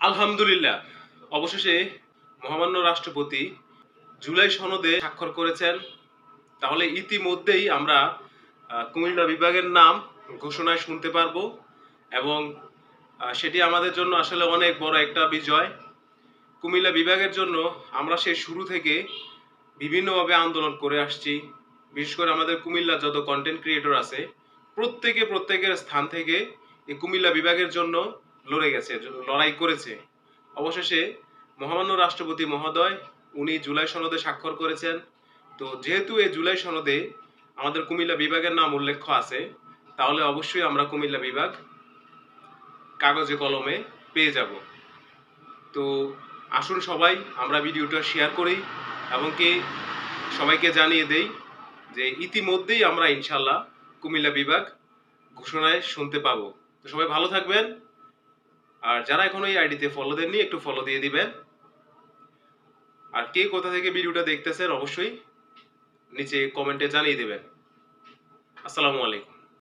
আলহামদুলিল্লাহ, অবশেষে মহামান্য রাষ্ট্রপতি জুলাই সনদে স্বাক্ষর করেছেন। তাহলে ইতিমধ্যেই আমরা কুমিল্লা বিভাগের নাম ঘোষণায় শুনতে পারবো এবং সেটি আমাদের জন্য আসলে অনেক বড় একটা বিজয়। কুমিল্লা বিভাগের জন্য আমরা সেই শুরু থেকে বিভিন্নভাবে আন্দোলন করে আসছি। বিশেষ করে আমাদের কুমিল্লার যত কন্টেন্ট ক্রিয়েটর আছে প্রত্যেকের স্থান থেকে এই কুমিল্লা বিভাগের জন্য লড়াই করেছে। অবশেষে মহামান্য রাষ্ট্রপতি মহোদয় উনি জুলাই সনদে স্বাক্ষর করেছেন। তো যেহেতু এই জুলাই সনদে আমাদের কুমিল্লা বিভাগের নাম উল্লেখ আছে, তাহলে অবশ্যই আমরা কুমিল্লা বিভাগ কাগজে কলমে পেয়ে যাব। তো আসুন সবাই আমরা ভিডিওটা শেয়ার করি এবং কি সবাইকে জানিয়ে দেই যে ইতিমধ্যেই আমরা ইনশাল্লাহ কুমিল্লা বিভাগ ঘোষণায় শুনতে পাবো। তো সবাই ভালো থাকবেন, আর যারা এখনো এই আইডিতে ফলো দেননি একটু ফলো দিয়ে দিবেন। আর কে কোথা থেকে ভিডিওটা দেখতেছেন অবশ্যই নিচে কমেন্টে জানিয়ে দেবেন। আসসালামু আলাইকুম।